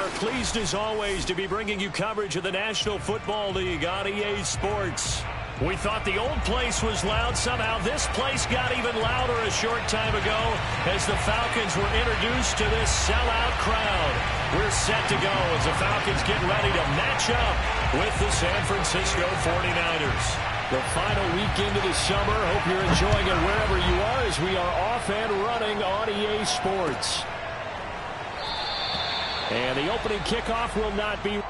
are pleased as always to be bringing you coverage of the National Football League on EA Sports. We thought the old place was loud. Somehow this place got even louder a short time ago as the Falcons were introduced to this sellout crowd. We're set to go as the Falcons get ready to match up with the San Francisco 49ers. The final week into the summer. Hope you're enjoying it wherever you are as we are off and running on EA Sports. And the opening kickoff will not be...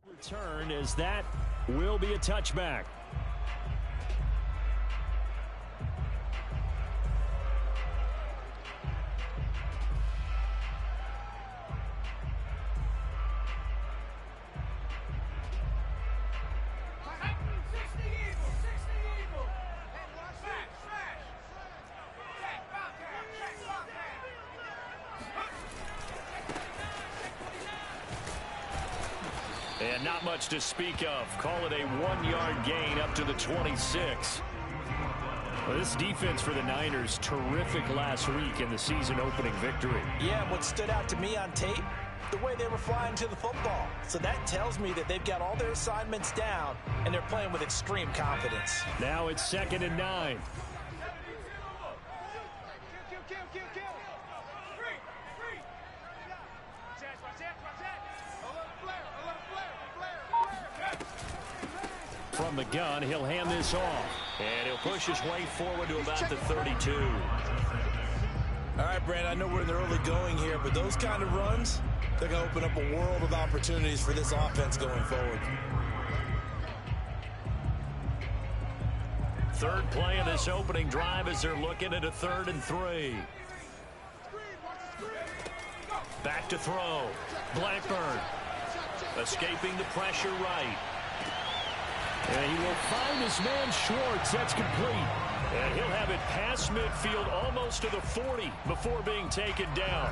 Return as that will be a touchback. And not much to speak of. Call it a 1-yard gain up to the 26. Well, this defense for the Niners, terrific last week in the season-opening victory. Yeah, and what stood out to me on tape, the way they were flying to the football. So that tells me that they've got all their assignments down, and they're playing with extreme confidence. Now it's 2nd and 9. From the gun, he'll hand this off. And he'll push his way forward to about the 32. All right, Brandon, I know we're in the early going here, but those kind of runs, they're going to open up a world of opportunities for this offense going forward. Third play of this opening drive as they're looking at a 3rd and 3. Back to throw. Blackburn escaping the pressure right. And he will find his man Schwartz. That's complete. And he'll have it past midfield almost to the 40 before being taken down.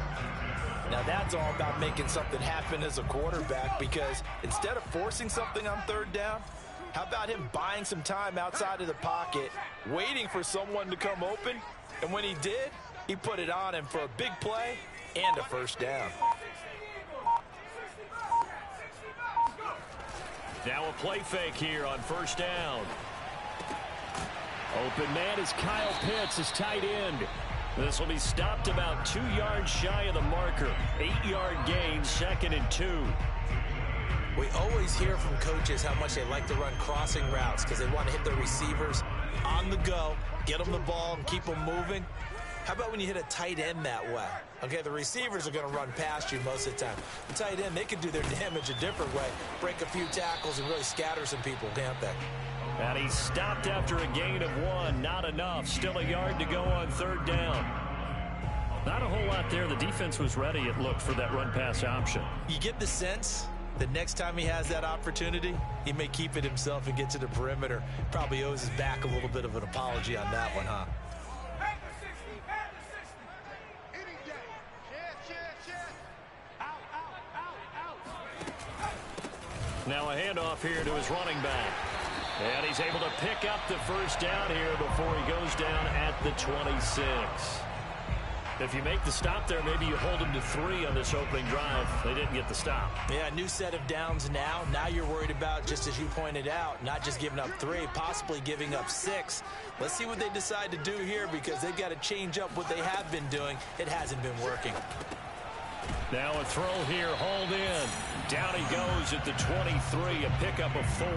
Now that's all about making something happen as a quarterback, because instead of forcing something on 3rd down, how about him buying some time outside of the pocket, waiting for someone to come open, and when he did, he put it on him for a big play and a 1st down. Now a play fake here on 1st down. Open man is Kyle Pitts, his tight end. This will be stopped about 2 yards shy of the marker. 8-yard gain, 2nd and 2. We always hear from coaches how much they like to run crossing routes because they want to hit their receivers on the go, get them the ball, and keep them moving. How about when you hit a tight end that way? Okay, the receivers are going to run past you most of the time. The tight end, they can do their damage a different way, break a few tackles and really scatter some people, can't they? And he stopped after a gain of 1. Not enough. Still a yard to go on 3rd down. Not a whole lot there. The defense was ready, it looked, for that run-pass option. You get the sense that next time he has that opportunity, he may keep it himself and get to the perimeter. Probably owes his back a little bit of an apology on that one, huh? Now a handoff here to his running back. And he's able to pick up the 1st down here before he goes down at the 26. If you make the stop there, maybe you hold them to 3 on this opening drive. They didn't get the stop. Yeah, new set of downs now. Now you're worried about, just as you pointed out, not just giving up 3, possibly giving up 6. Let's see what they decide to do here, because they've got to change up what they have been doing. It hasn't been working. Now a throw here, hauled in. Down he goes at the 23, a pickup of 4.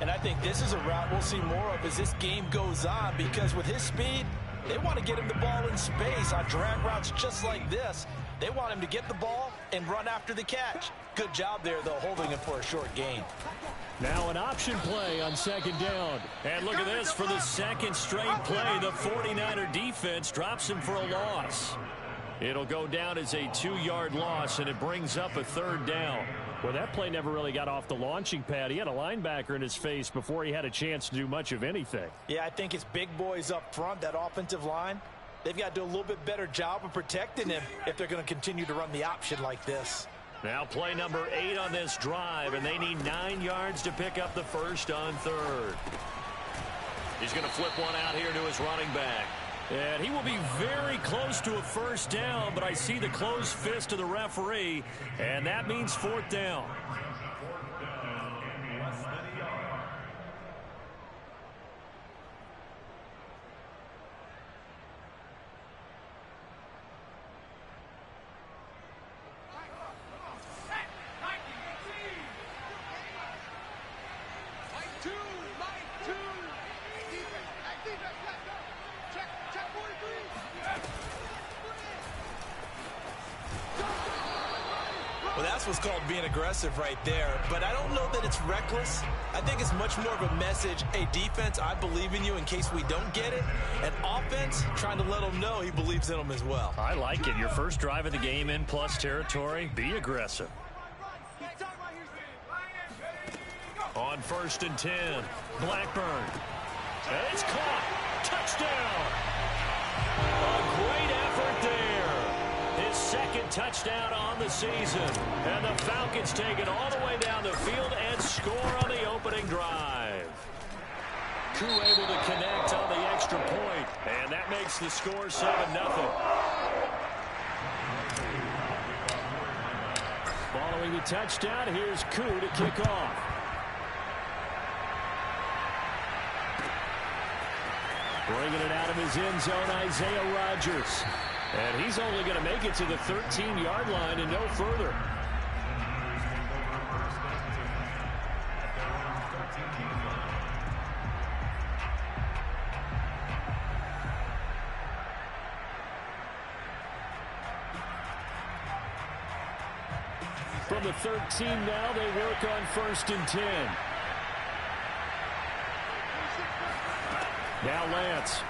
And I think this is a route we'll see more of as this game goes on, because with his speed, they want to get him the ball in space on drag routes just like this. They want him to get the ball and run after the catch. Good job there, though, holding him for a short gain. Now an option play on 2nd down. And look at this, for the 2nd straight play, the 49er defense drops him for a loss. It'll go down as a 2-yard loss, and it brings up a 3rd down. Well, that play never really got off the launching pad. He had a linebacker in his face before he had a chance to do much of anything. Yeah, I think it's big boys up front, that offensive line. They've got to do a little bit better job of protecting him if they're going to continue to run the option like this. Now play number 8 on this drive, and they need 9 yards to pick up the 1st on 3rd. He's going to flip one out here to his running back. And he will be very close to a 1st down, but I see the closed fist of the referee, and that means 4th down. Well, that's what's called being aggressive right there. But I don't know that it's reckless. I think it's much more of a message. Hey, defense, I believe in you in case we don't get it. And offense, trying to let them know he believes in them as well. I like it. Your first drive of the game in plus territory. Be aggressive. On 1st and 10, Blackburn. And it's caught. Touchdown. A great effort there. His 2nd touchdown on the season. And the Falcons take it all the way down the field and score on the opening drive. Koo able to connect on the extra point, and that makes the score 7-0. Following the touchdown, here's Koo to kick off. Bringing it out of his end zone, Isaiah Rodgers. And he's only going to make it to the 13-yard line and no further. From the 13 now, they work on 1st and 10. Now Lance.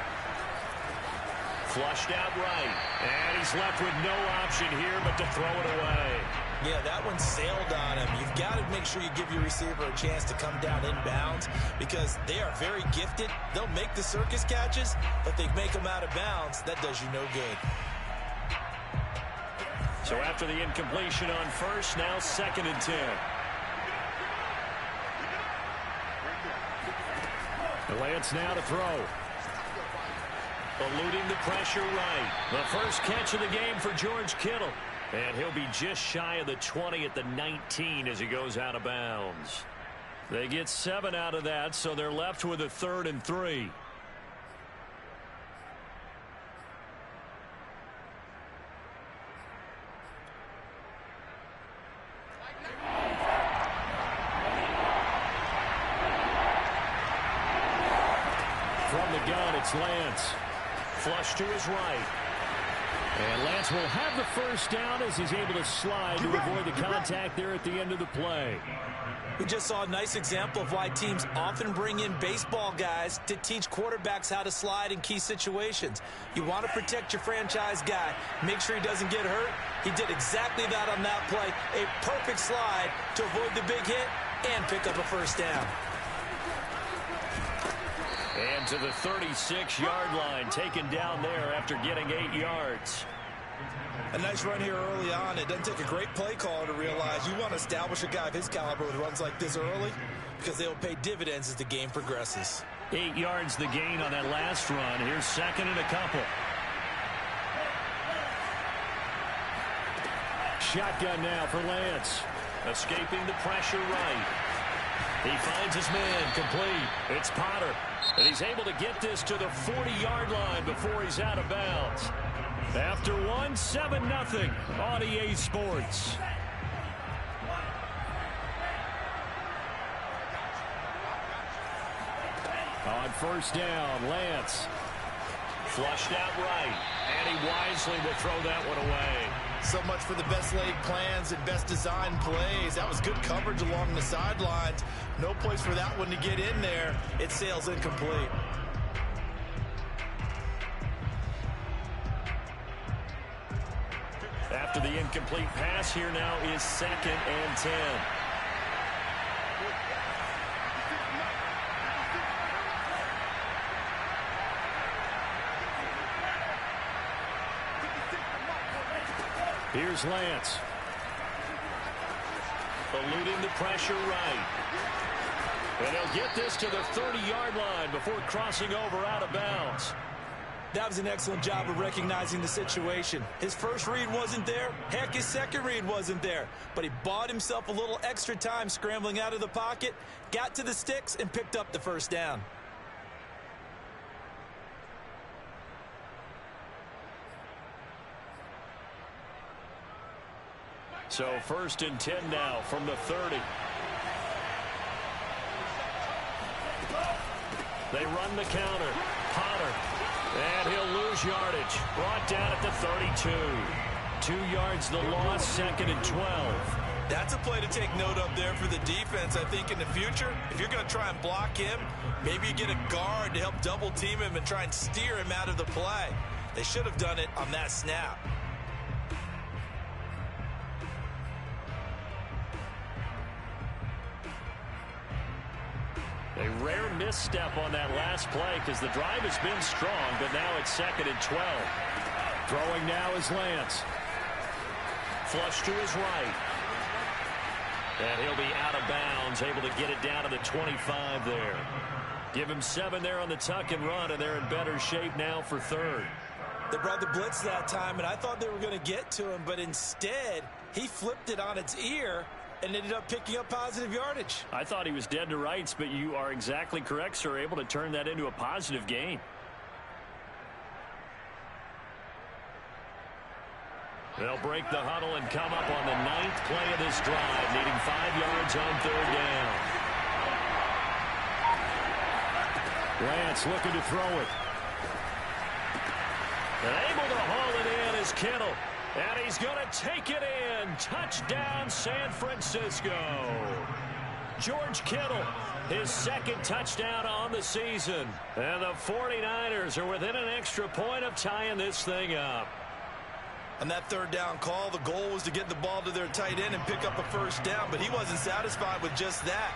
Flushed out right. And he's left with no option here but to throw it away. Yeah, that one sailed on him. You've got to make sure you give your receiver a chance to come down inbounds because they are very gifted. They'll make the circus catches, but they make them out of bounds. That does you no good. So after the incompletion on 1st, now 2nd and 10. Lance now to throw. Eluding the pressure right. The first catch of the game for George Kittle. And he'll be just shy of the 20 at the 19 as he goes out of bounds. They get 7 out of that, so they're left with a 3rd and 3. From the gun, it's Lance. Flush to his right. And Lance will have the first down as he's able to slide to avoid the contact there at the end of the play. We just saw a nice example of why teams often bring in baseball guys to teach quarterbacks how to slide in key situations. You want to protect your franchise guy. Make sure he doesn't get hurt. He did exactly that on that play. A perfect slide to avoid the big hit and pick up a first down. And to the 36-yard line, taken down there after getting 8 yards. A nice run here early on. It doesn't take a great play caller to realize you want to establish a guy of his caliber with runs like this early because they will pay dividends as the game progresses. 8 yards the gain on that last run. Here's 2nd and a couple. shotgun now for Lance. Escaping the pressure right. He finds his man complete. It's Potter. And he's able to get this to the 40-yard line before he's out of bounds. After 7-0 on EA Sports. On first down, Lance. Flushed out right. And he wisely will throw that one away. So much for the best laid plans and best design plays. That was good coverage along the sidelines. No place for that one to get in there. It sails incomplete. After the incomplete pass, here now is 2nd and 10. Here's Lance. Eluding the pressure right. And he'll get this to the 30-yard line before crossing over out of bounds. That was an excellent job of recognizing the situation. His first read wasn't there. Heck, his second read wasn't there. But he bought himself a little extra time scrambling out of the pocket, got to the sticks, and picked up the first down. So 1st and 10 now from the 30. They run the counter. Potter. And he'll lose yardage. Brought down at the 32. 2 yards the loss, 2nd and 12. That's a play to take note of there for the defense. I think in the future, if you're going to try and block him, maybe you get a guard to help double team him and try and steer him out of the play. They should have done it on that snap. A rare misstep on that last play because the drive has been strong, but now it's 2nd and 12. Throwing now is Lance. Flush to his right. And he'll be out of bounds, able to get it down to the 25 there. Give him 7 there on the tuck and run, and they're in better shape now for 3rd. They brought the blitz that time, and I thought they were going to get to him, but instead, he flipped it on its ear and ended up picking up positive yardage. I thought he was dead to rights, but you are exactly correct, sir. Able to turn that into a positive gain. They'll break the huddle and come up on the 9th play of this drive, needing 5 yards on 3rd down. Lance looking to throw it. And able to haul it in is Kittle. And he's going to take it in. Touchdown, San Francisco. George Kittle, his 2nd touchdown on the season. And the 49ers are within an extra point of tying this thing up. On that 3rd down call, the goal was to get the ball to their tight end and pick up a first down, but he wasn't satisfied with just that.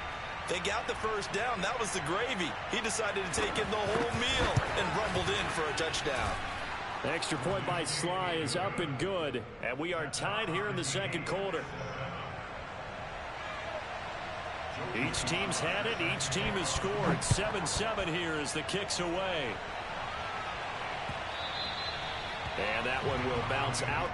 They got the first down. That was the gravy. He decided to take in the whole meal and rumbled in for a touchdown. Extra point by Sly is up and good, and we are tied here in the 2nd quarter. Each team's had it. Each team has scored. 7-7 here as the kick's away. And that one will bounce out.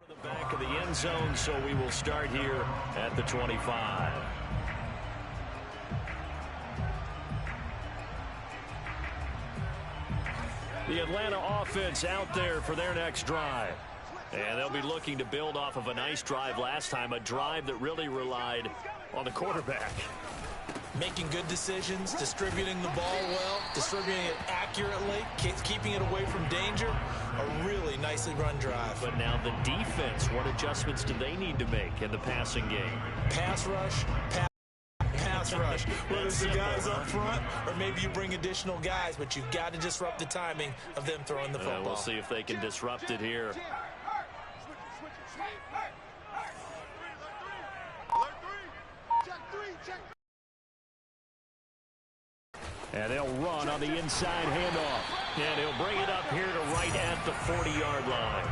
The back of the end zone, so we will start here at the 25. The Atlanta offense out there for their next drive. And they'll be looking to build off of a nice drive last time, a drive that really relied on the quarterback. Making good decisions, distributing the ball well, distributing it accurately, keeping it away from danger. A really nicely run drive. But now the defense, what adjustments do they need to make in the passing game? Pass rush, pass rush. Whether it's the guys up front or maybe you bring additional guys, but you've got to disrupt the timing of them throwing the football. We'll see if they can disrupt it here. And they'll run on the inside handoff. And he'll bring it up here to right at the 40-yard line.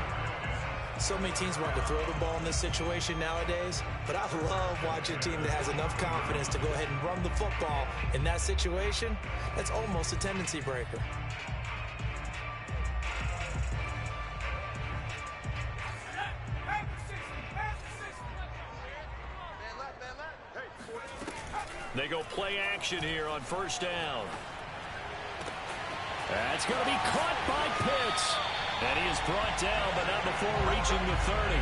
So many teams want to throw the ball in this situation nowadays, but I love watching a team that has enough confidence to go ahead and run the football in that situation. That's almost a tendency breaker. They go play action here on first down. That's going to be caught by Pitts. And he is brought down, but not before reaching the 30.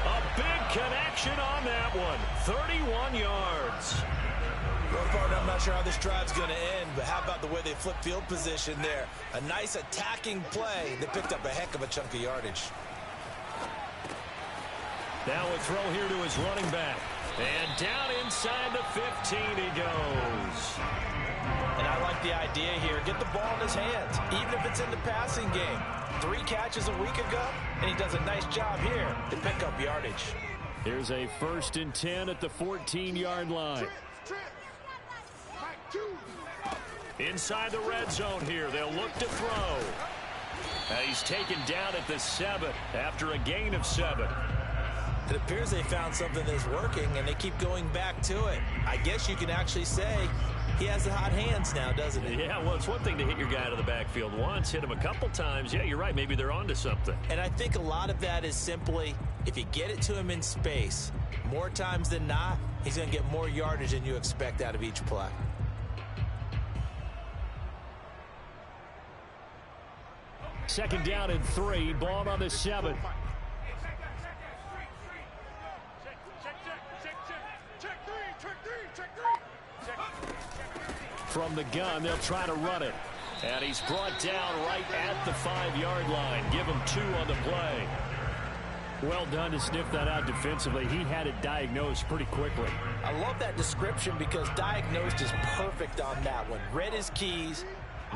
A big connection on that one. 31 yards. Well, partner, I'm not sure how this drive's going to end, but how about the way they flip field position there? A nice attacking play that picked up a heck of a chunk of yardage. Now a throw here to his running back. And down inside the 15 he goes. And I like the idea here. Get the ball in his hands, even if it's in the passing game. 3 catches a week ago, and he does a nice job here to pick up yardage. Here's a 1st and 10 at the 14-yard line. Inside the red zone here. They'll look to throw. And he's taken down at the 7 after a gain of 7. It appears they found something that's working, and they keep going back to it. I guess you can actually say he has the hot hands now, doesn't he? Yeah, well, it's one thing to hit your guy out of the backfield once, hit him a couple times. Yeah, you're right. Maybe they're onto something. And I think a lot of that is simply if you get it to him in space, more times than not, he's going to get more yardage than you expect out of each play. Second down and 3. Ball on the 7. From the gun, they'll try to run it. And he's brought down right at the 5-yard line. Give him 2 on the play. Well done to sniff that out defensively. He had it diagnosed pretty quickly. I love that description because diagnosed is perfect on that one. Read his keys,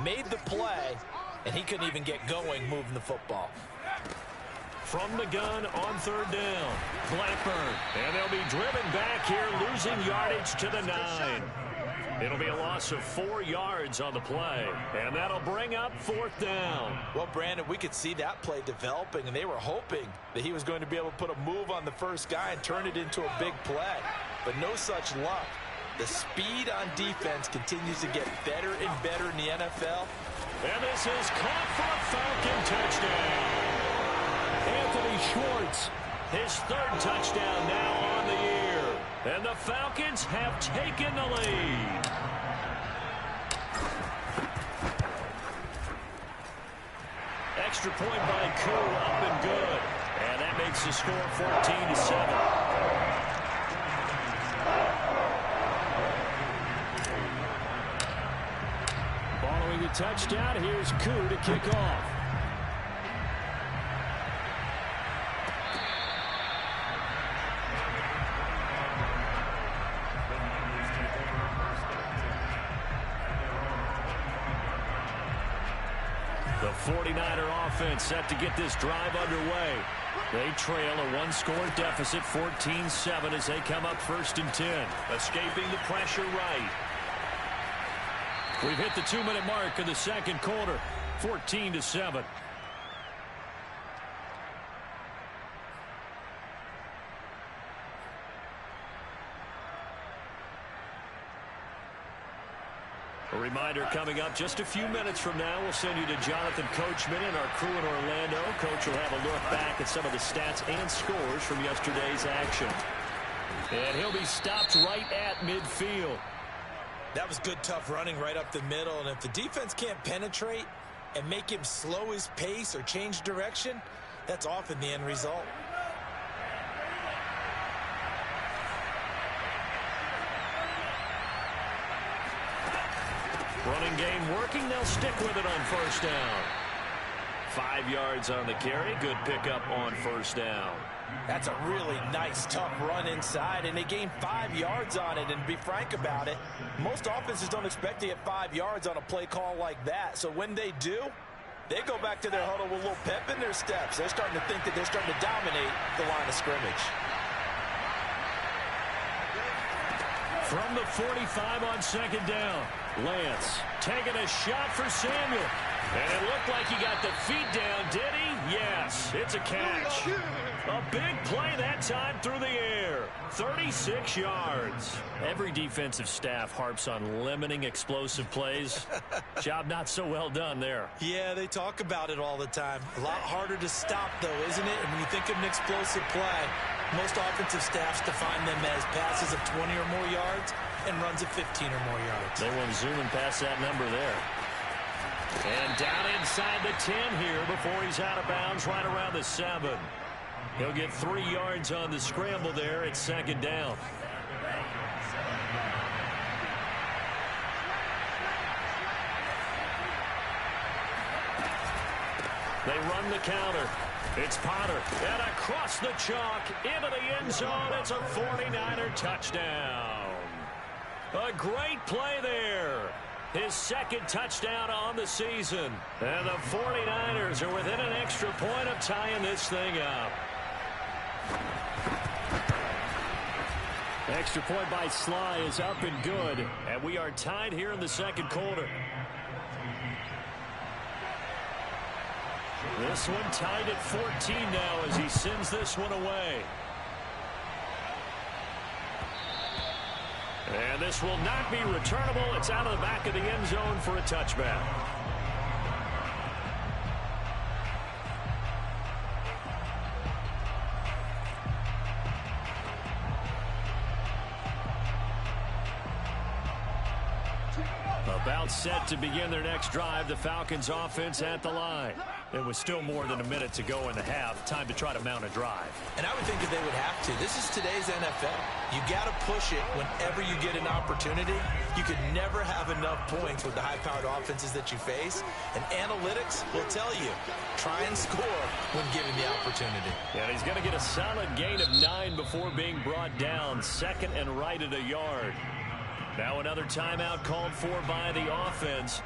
made the play, and he couldn't even get going moving the football. From the gun on 3rd down. Blackburn. And they'll be driven back here, losing yardage to the 9. It'll be a loss of 4 yards on the play, and that'll bring up 4th down. Well, Brandon, we could see that play developing, and they were hoping that he was going to be able to put a move on the first guy and turn it into a big play. But no such luck. The speed on defense continues to get better and better in the NFL. And this is caught for a Falcon touchdown. Anthony Schwartz, his 3rd touchdown now on the year. And the Falcons have taken the lead. Extra point by Koo, up and good. And that makes the score 14-7. Following the touchdown, here's Koo to kick off. The 49er offense set to get this drive underway. They trail a 1-score deficit, 14-7, as they come up 1st and 10. Escaping the pressure right. We've hit the 2-minute mark in the 2nd quarter, 14-7. A reminder coming up just a few minutes from now, we'll send you to Jonathan Coachman and our crew in Orlando. Coach will have a look back at some of the stats and scores from yesterday's action. And he'll be stopped right at midfield. That was good, tough running right up the middle. And if the defense can't penetrate and make him slow his pace or change direction, that's often the end result. Running game working. They'll stick with it on first down. 5 yards on the carry. Good pickup on first down. That's a really nice, tough run inside, and they gained 5 yards on it. And to be frank about it, most offenses don't expect to get 5 yards on a play call like that. So when they do, they go back to their huddle with a little pep in their steps. They're starting to think that they're starting to dominate the line of scrimmage. From the 45 on second down, Lance taking a shot for Samuel. And it looked like he got the feet down, did he? Yes, it's a catch. A big play that time through the air. 36 yards. Every defensive staff harps on limiting explosive plays. Job not so well done there. Yeah, they talk about it all the time. A lot harder to stop, though, isn't it? And when you think of an explosive play, most offensive staffs define them as passes of 20 or more yards and runs of 15 or more yards. They went zooming past that number there. And down inside the 10 here before he's out of bounds right around the 7. He'll get 3 yards on the scramble there at second down. They run the counter. It's Potter. And across the chalk into the end zone. It's a 49er touchdown. A great play there. His second touchdown on the season. And the 49ers are within an extra point of tying this thing up. Extra point by Sly is up and good. And we are tied here in the second quarter. This one tied at 14 now as he sends this one away. And this will not be returnable. It's out of the back of the end zone for a touchback. About set to begin their next drive. The Falcons offense at the line. There was still more than a minute to go in the half. Time to try to mount a drive. And I would think that they would have to. This is today's NFL. You got to push it whenever you get an opportunity. You could never have enough points with the high-powered offenses that you face. And analytics will tell you, try and score when given the opportunity. And he's going to get a solid gain of 9 before being brought down. Second and right at a yard. Now another timeout called for by the offense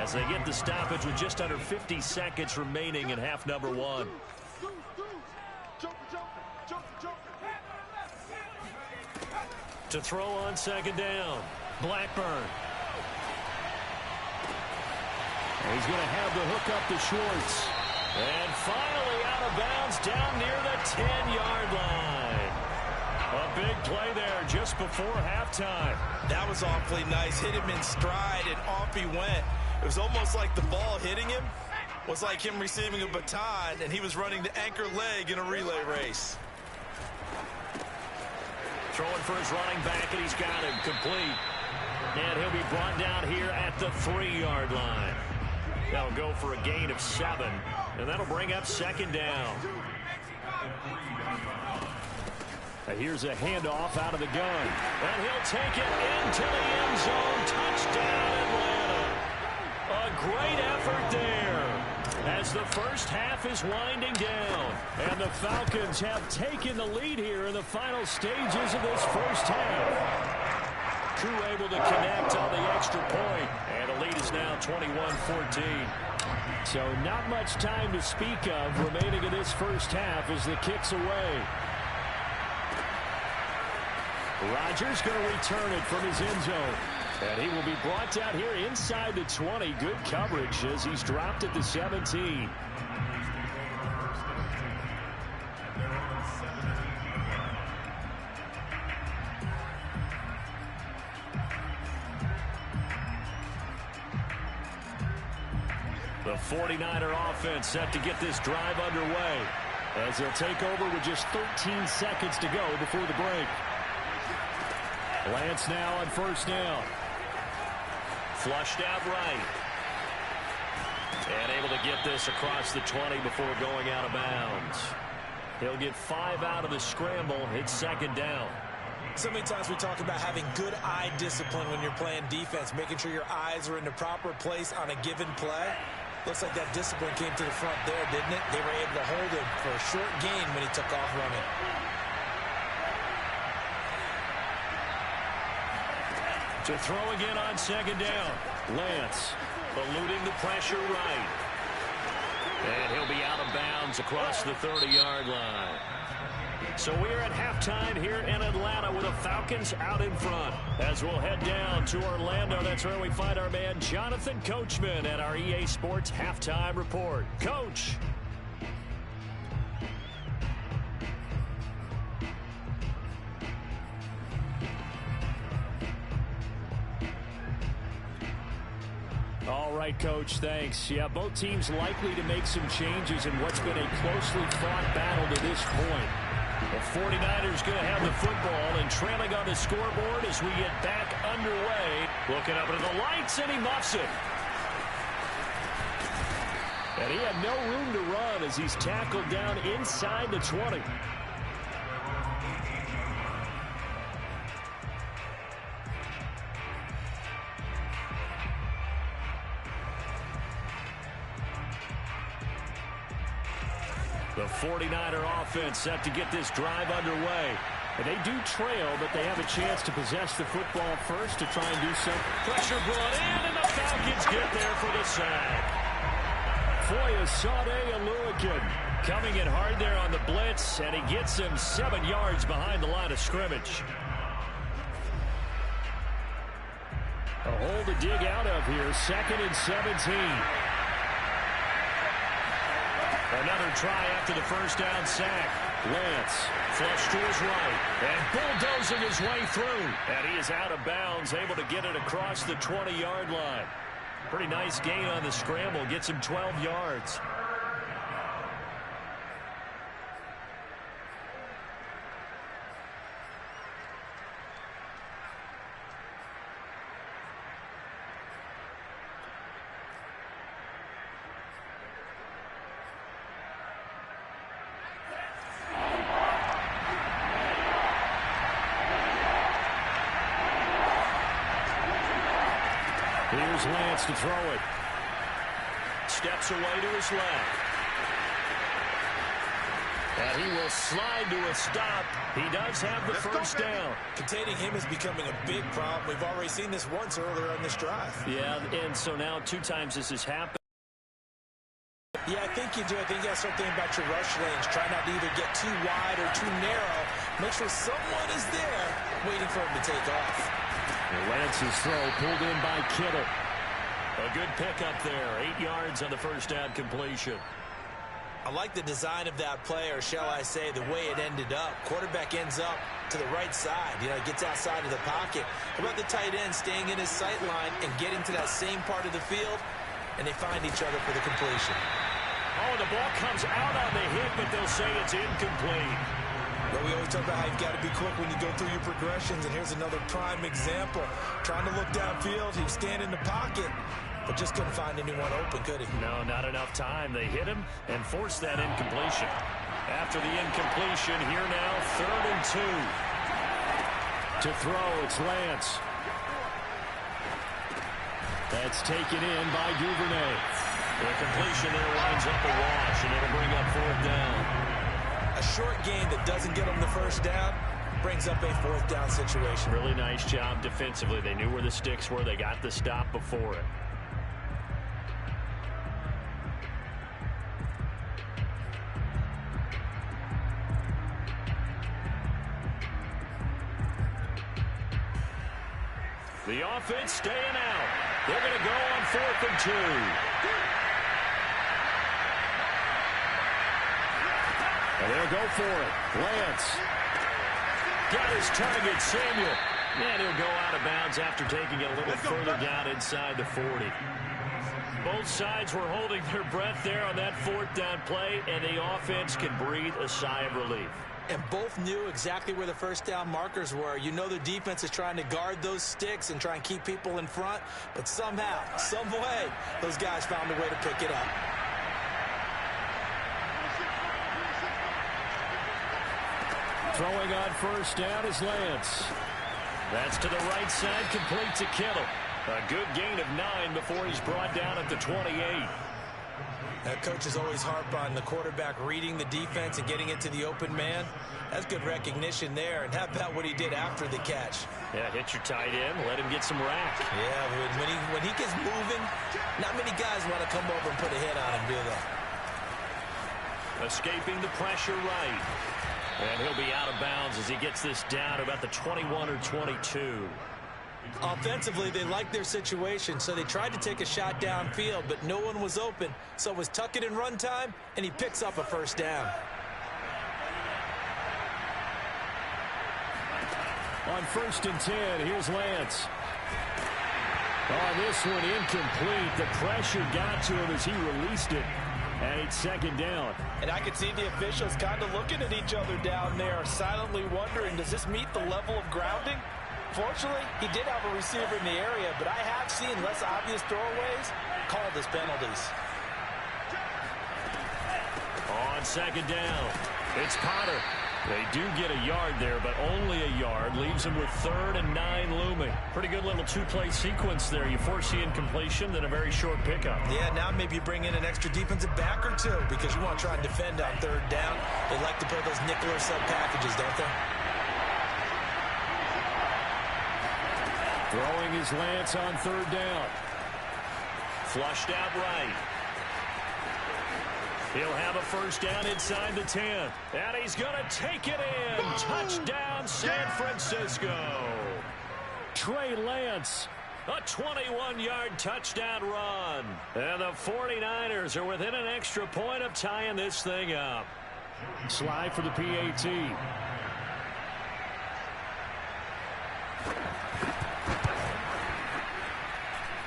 as they get the stoppage with just under 50 seconds remaining in half number 1. To throw on second down, Blackburn. He's going to have the hook up to Schwartz. And finally out of bounds down near the 10-yard line. A big play there just before halftime. That was awfully nice. Hit him in stride, and off he went. It was almost like the ball hitting him was like him receiving a baton, and he was running the anchor leg in a relay race. Throwing for his running back, and he's got him complete. And he'll be brought down here at the 3-yard line. That'll go for a gain of 7, and that'll bring up second down. Here's a handoff out of the gun. And he'll take it into the end zone. Touchdown, Atlanta. A great effort there as the first half is winding down. And the Falcons have taken the lead here in the final stages of this first half. Crew able to connect on the extra point. And the lead is now 21-14. So not much time to speak of remaining in this first half as the kick's away. Rodgers going to return it from his end zone. And he will be brought down here inside the 20. Good coverage as he's dropped at the 17. The 49er offense set to get this drive underway as they'll take over with just 13 seconds to go before the break. Lance now on first down. Flushed out right. And able to get this across the 20 before going out of bounds. He'll get 5 out of the scramble. It's second down. So many times we talk about having good eye discipline when you're playing defense, making sure your eyes are in the proper place on a given play. Looks like that discipline came to the front there, didn't it? They were able to hold him for a short gain when he took off running. To throw again on second down. Lance eluding the pressure right. And he'll be out of bounds across the 30-yard line. So we're at halftime here in Atlanta with the Falcons out in front. As we'll head down to Orlando, that's where we find our man Jonathan Coachman at our EA Sports Halftime Report. Coach. All right, Coach, thanks. Yeah, both teams likely to make some changes in what's been a closely fought battle to this point. The 49ers going to have the football and trailing on the scoreboard as we get back underway. Looking up at the lights, and he muffs it. And he had no room to run as he's tackled down inside the 20. The 49er offense set to get this drive underway. And they do trail, but they have a chance to possess the football first to try and do something. Pressure brought in, and the Falcons get there for the sack. Foyesade Oluokun coming in hard there on the blitz, and he gets him 7 yards behind the line of scrimmage. A hole to dig out of here, 2nd and 17. Another try after the first down sack. Lance flush to his right and bulldozing his way through. And he is out of bounds, able to get it across the 20-yard line. Pretty nice gain on the scramble. Gets him 12 yards. Here's Lance to throw it. Steps away to his left. And he will slide to a stop. He does have the first down. Containing him is becoming a big problem. We've already seen this once earlier on this drive. Yeah, and so now 2 times this has happened. Yeah, I think you do. I think you got to start thinking about your rush lanes. Try not to either get too wide or too narrow. Make sure someone is there waiting for him to take off. Lance's throw pulled in by Kittle. A good pickup there. 8 yards on the first down completion. I like the design of that play, or shall I say the way it ended up. Quarterback ends up to the right side. You know, gets outside of the pocket. How about the tight end staying in his sight line and getting to that same part of the field? And they find each other for the completion. Oh, the ball comes out on the hit, but they'll say it's incomplete. But we always talk about how you've got to be quick when you go through your progressions, and here's another prime example. Trying to look downfield, he was standing in the pocket, but just couldn't find anyone open, could he? No, not enough time. They hit him and forced that incompletion. After the incompletion, here now, 3rd and 2. To throw, it's Lance. That's taken in by Duvernay. The completion there winds up a wash, and it'll bring up 4th down. A short gain that doesn't get them the first down brings up a 4th down situation. Really nice job defensively. They knew where the sticks were. They got the stop before it. The offense staying out. They're going to go on 4th and 2. And they'll go for it. Lance got his target, Samuel. And he'll go out of bounds after taking it a little further down inside the 40. Both sides were holding their breath there on that 4th down play, and the offense can breathe a sigh of relief. And both knew exactly where the first down markers were. You know the defense is trying to guard those sticks and try and keep people in front, but somehow, some way, those guys found a way to pick it up. Throwing on first down is Lance. That's to the right side, complete to Kittle. A good gain of 9 before he's brought down at the 28. Coaches always harp on the quarterback reading the defense and getting into the open man. That's good recognition there. And how about what he did after the catch? Yeah, hit your tight end, let him get some rack. Yeah, when he gets moving, not many guys want to come over and put a hit on him, do they? Escaping the pressure right. And he'll be out of bounds as he gets this down to about the 21 or 22. Offensively, they liked their situation, so they tried to take a shot downfield, but no one was open. So it was tuck it in run time, and he picks up a first down. On 1st and 10, here's Lance. On this one, incomplete. The pressure got to him as he released it. And it's 2nd down. And I could see the officials kind of looking at each other down there, silently wondering, does this meet the level of grounding? Fortunately, he did have a receiver in the area, but I have seen less obvious throwaways called as penalties. On 2nd down, it's Potter. They do get a yard there, but only a yard. Leaves them with 3rd and 9 looming. Pretty good little two-play sequence there. You force the incompletion, then a very short pickup. Yeah, now maybe you bring in an extra defensive back or two because you want to try and defend on 3rd down. They like to play those nickel or sub packages, don't they? Throwing his Lance on 3rd down. Flushed out right. He'll have a first down inside the 10. And he's going to take it in. Touchdown, San Francisco. Trey Lance, a 21-yard touchdown run. And the 49ers are within an extra point of tying this thing up. Slide for the PAT.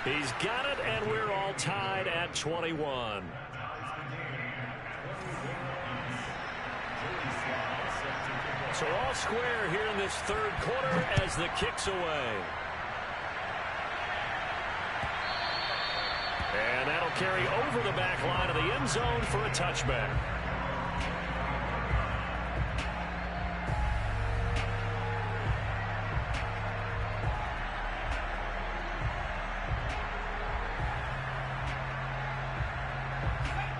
He's got it, and we're all tied at 21. So all square here in this 3rd quarter as the kick's away. And that'll carry over the back line of the end zone for a touchback.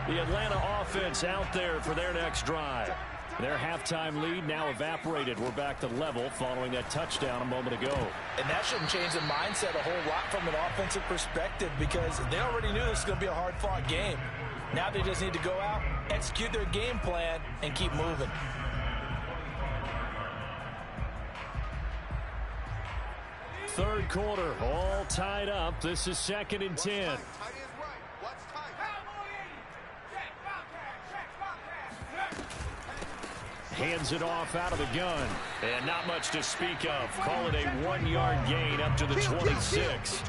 The Atlanta offense out there for their next drive. Their halftime lead now evaporated. We're back to level following that touchdown a moment ago. And that shouldn't change the mindset a whole lot from an offensive perspective because they already knew this was going to be a hard-fought game. Now they just need to go out, execute their game plan, and keep moving. Third quarter, all tied up. This is 2nd and 10. Hands it off out of the gun. And not much to speak of. Call it a 1-yard gain up to the 26.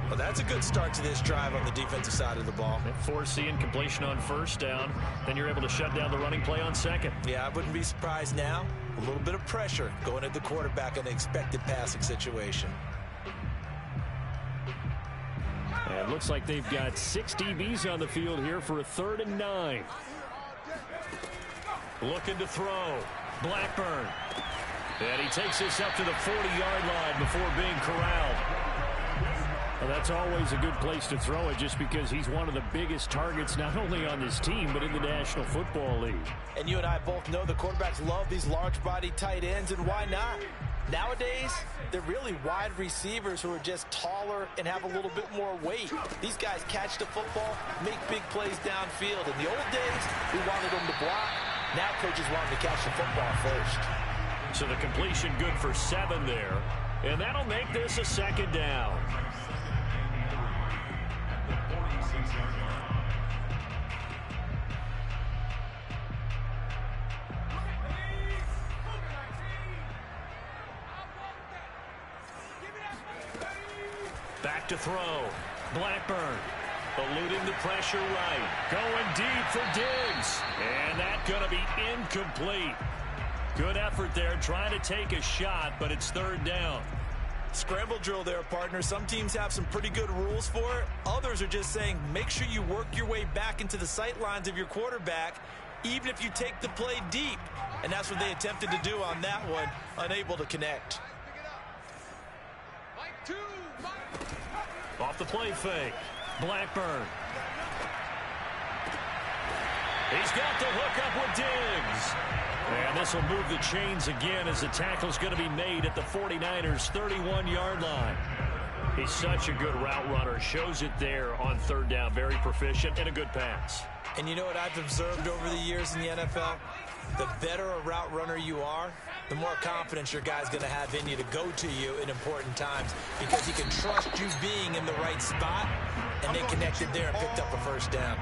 Well, that's a good start to this drive on the defensive side of the ball. Force the incompletion on 1st down. Then you're able to shut down the running play on 2nd. Yeah, I wouldn't be surprised now. A little bit of pressure going at the quarterback in an expected passing situation. And it looks like they've got 6 DBs on the field here for a 3rd and 9. Looking to throw. Blackburn. And he takes this up to the 40-yard line before being corralled. Well, that's always a good place to throw it just because he's one of the biggest targets not only on this team but in the National Football League. And you and I both know the quarterbacks love these large-body tight ends, and why not? Nowadays, they're really wide receivers who are just taller and have a little bit more weight. These guys catch the football, make big plays downfield. In the old days, we wanted them to block. Now coaches want them to catch the football first. So the completion good for 7 there. And that'll make this a 2nd down. Back to throw. Blackburn. Eluding the pressure right. Going deep for Diggs. And that's going to be incomplete. Good effort there trying to take a shot, but it's 3rd down. Scramble drill there, partner. Some teams have some pretty good rules for it. Others are just saying make sure you work your way back into the sight lines of your quarterback even if you take the play deep. And that's what they attempted to do on that one, unable to connect. Off the play fake, Blackburn. He's got the hook up with Diggs. And this will move the chains again as the tackle's going to be made at the 49ers' 31-yard line. He's such a good route runner. Shows it there on third down. Very proficient and a good pass. And you know what I've observed over the years in the NFL? The better a route runner you are, the more confidence your guy's going to have in you to go to you in important times because he can trust you being in the right spot, and they connected there and picked up a first down.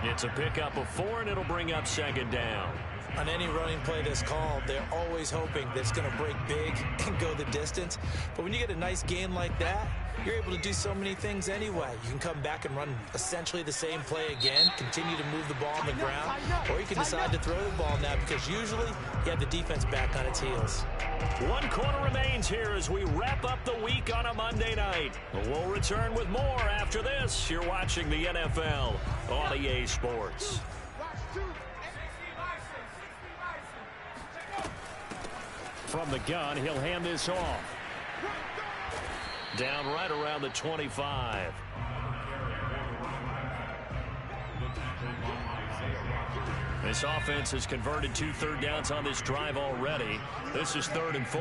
It's a pickup of 4, and it'll bring up second down. On any running play that's called, they're always hoping that it's going to break big and go the distance. But when you get a nice game like that, you're able to do so many things anyway. You can come back and run essentially the same play again, continue to move the ball on the ground, or you can decide to throw the ball now because usually you have the defense back on its heels. 1 quarter remains here as we wrap up the week on a Monday night. We'll return with more after this. You're watching the NFL on EA Sports. From the gun, he'll hand this off. Down right around the 25. This offense has converted 2 third downs on this drive already. This is 3rd and 4.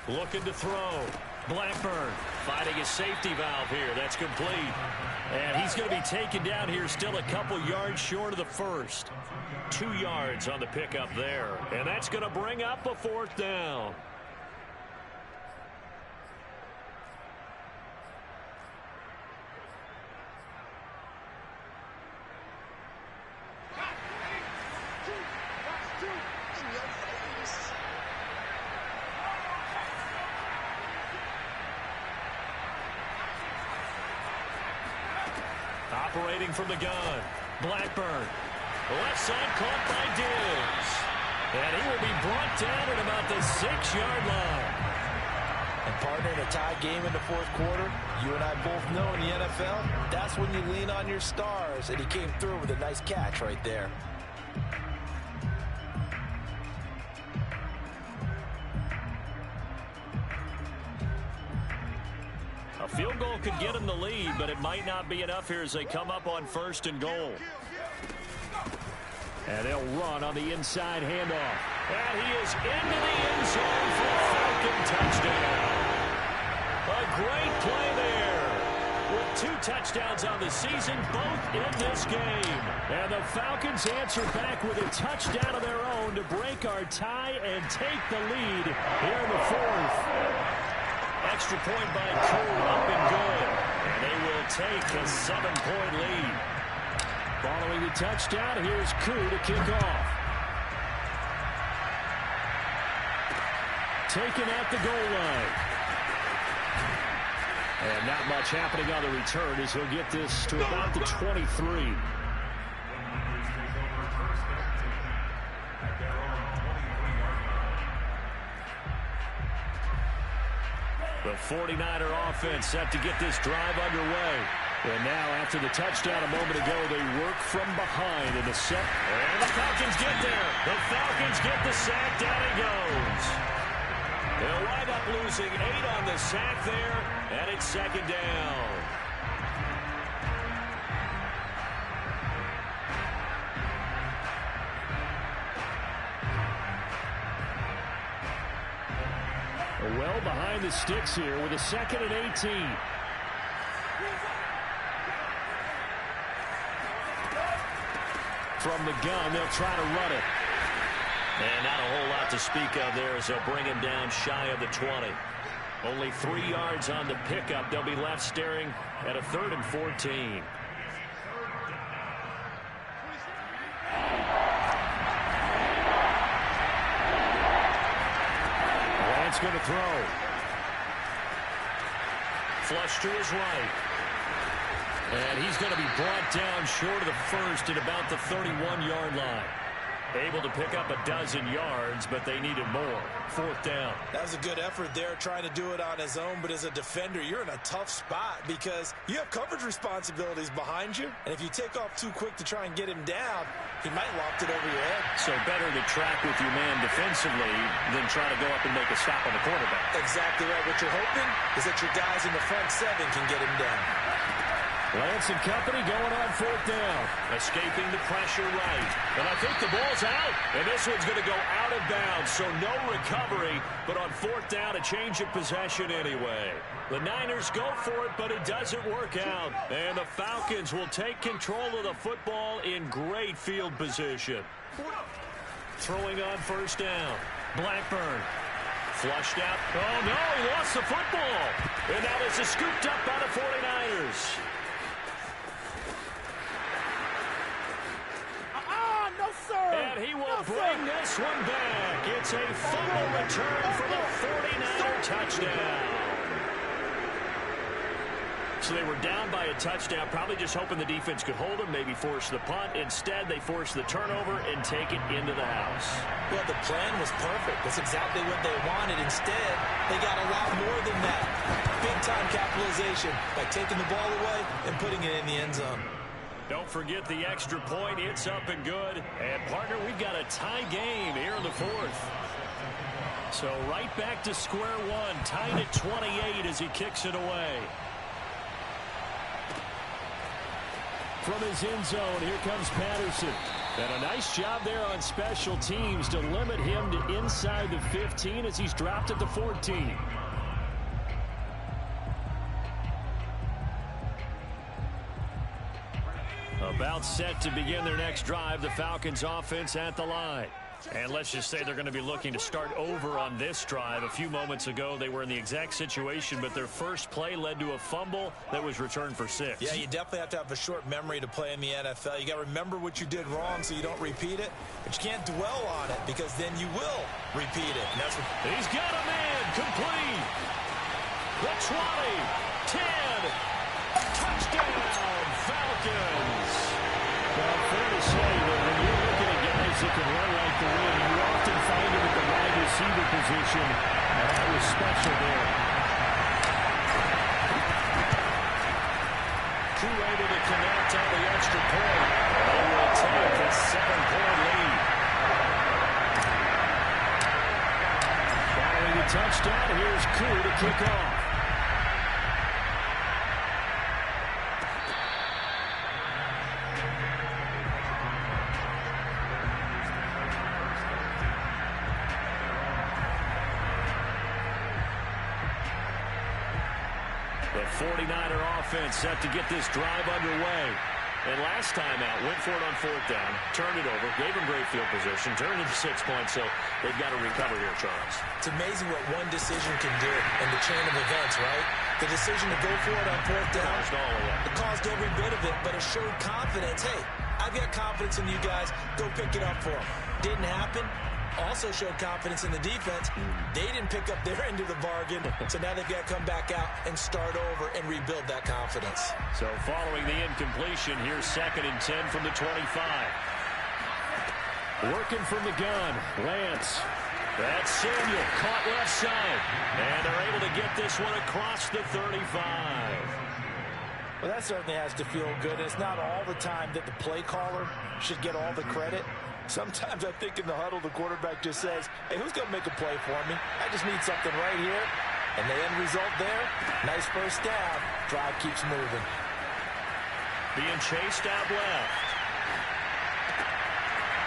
Looking to throw. Blackburn finding a safety valve here. That's complete. And he's going to be taken down here still a couple yards short of the first. 2 yards on the pickup there. And that's going to bring up a 4th down. Operating from the gun, Blackburn. Left side caught by Diggs. And he will be brought down at about the 6-yard line. And partner, in a tie game in the 4th quarter, you and I both know in the NFL, that's when you lean on your stars. And he came through with a nice catch right there. A field goal could get him the lead, but it might not be enough here as they come up on 1st and goal. And they'll run on the inside handoff. And he is into the end zone for a Falcon touchdown. A great play there. With 2 touchdowns on the season, both in this game. And the Falcons answer back with a touchdown of their own to break our tie and take the lead here in the 4th. Extra point by Koo, up and good. And they will take a 7-point lead. Following the touchdown, here's Koo to kick off. Taken at the goal line. And not much happening on the return as he'll get this to about the 23. The 49er offense set to get this drive underway. And now after the touchdown a moment ago, they work from behind in the set. And the Falcons get there. The Falcons get the sack. Down it goes. They'll wind up losing 8 on the sack there. And it's 2nd down. Well behind the sticks here with a 2nd and 18. From the gun, they'll try to run it. And not a whole lot to speak of there as they'll bring him down shy of the 20. Only 3 yards on the pickup. They'll be left staring at a 3rd and 14. Going to throw. Flush to his right. And he's going to be brought down short of the first at about the 31-yard line. Able to pick up a dozen yards, but they needed more. 4th down. That was a good effort there, trying to do it on his own. But as a defender, you're in a tough spot because you have coverage responsibilities behind you. And if you take off too quick to try and get him down, he might loft it over your head. So better to track with your man defensively than try to go up and make a stop on the quarterback. Exactly right. What you're hoping is that your guys in the front 7 can get him down. Lance and company going on 4th down. Escaping the pressure right. And I think the ball's out. And this one's going to go out of bounds. So no recovery. But on 4th down, a change of possession anyway. The Niners go for it, but it doesn't work out. And the Falcons will take control of the football in great field position. Throwing on 1st down. Blackburn. Flushed out. Oh, no, he lost the football. And that is scooped up by the 49ers. And he will bring this one back. It's a fumble return for the 49er touchdown. So they were down by a touchdown, probably just hoping the defense could hold them, maybe force the punt. Instead, they force the turnover and take it into the house. Well, the plan was perfect. That's exactly what they wanted. Instead, they got a lot more than that. Big-time capitalization by taking the ball away and putting it in the end zone. Don't forget the extra point. It's up and good. And, partner, we've got a tie game here in the 4th. So right back to square one. Tied at 28 as he kicks it away. From his end zone, here comes Patterson. And a nice job there on special teams to limit him to inside the 15 as he's dropped at the 14. About set to begin their next drive, the Falcons offense at the line. And let's just say they're going to be looking to start over on this drive. A few moments ago, they were in the exact situation, but their first play led to a fumble that was returned for 6. Yeah, you definitely have to have a short memory to play in the NFL. You got to remember what you did wrong so you don't repeat it, but you can't dwell on it because then you will repeat it. And that's what... He's got a man complete. The 20, 10, touchdown, Falcons. Well, fair to say that when you're looking at guys that can run like the wind, you often find them at the wide receiver position. And that was special there. Too able to connect on the extra point. They will take a 7-point lead. Following the touchdown, here's Koo to kick off. The 49er offense set to get this drive underway. And last time out, went for it on 4th down, turned it over, gave him great field position, turned it to 6 points, so they've got to recover here, Charles. It's amazing what one decision can do in the chain of events, right? The decision to go for it on 4th down, it caused every bit of it, but it showed confidence. Hey, I've got confidence in you guys. Go pick it up for them. Didn't happen. Also showed confidence in the defense. They didn't pick up their end of the bargain, so now they've got to come back out and start over and rebuild that confidence. So following the incompletion, here's 2nd and 10 from the 25. Working from the gun, Lance. That's Samuel, caught left side. And they're able to get this one across the 35. Well, that certainly has to feel good. It's not all the time that the play caller should get all the credit. Sometimes I think in the huddle, the quarterback just says, hey, who's going to make a play for me? I just need something right here. And the end result there, nice first down. Drive keeps moving. Being chased out left.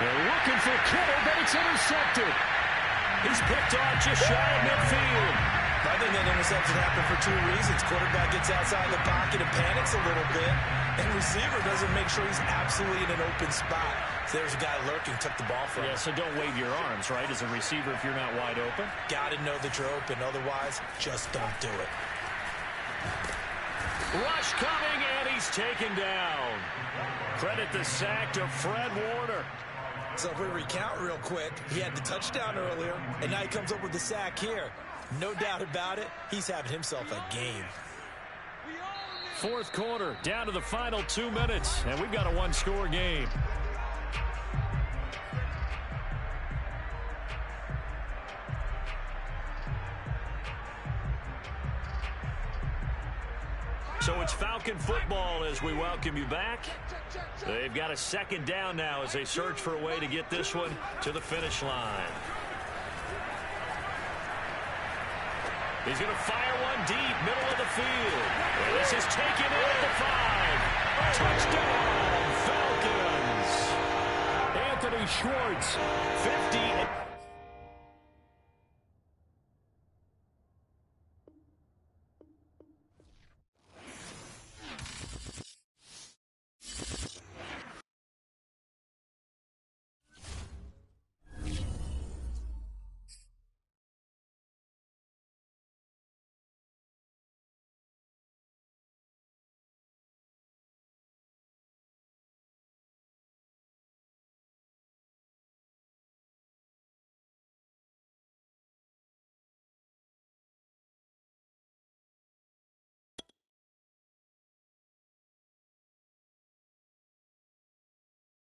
They're looking for Kittle, but it's intercepted. He's picked off just shy of midfield. I think that interception happened for 2 reasons. Quarterback gets outside the pocket and panics a little bit. And receiver doesn't make sure he's absolutely in an open spot. So there's a guy lurking, took the ball from him. Yeah, so don't wave your arms, right, as a receiver if you're not wide open. Got to know that you're open. Otherwise, just don't do it. Rush coming, and he's taken down. Credit the sack to Fred Warner. So if we recount real quick, he had the touchdown earlier, and now he comes up with the sack here. No doubt about it, he's having himself a game. 4th quarter, down to the final 2 minutes, and we've got a 1-score game. So it's Falcon football as we welcome you back. They've got a second down now as they search for a way to get this one to the finish line. He's going to fire one deep, middle of the field. And this is taken in at the 5. Touchdown, Falcons. Anthony Schwartz, 50.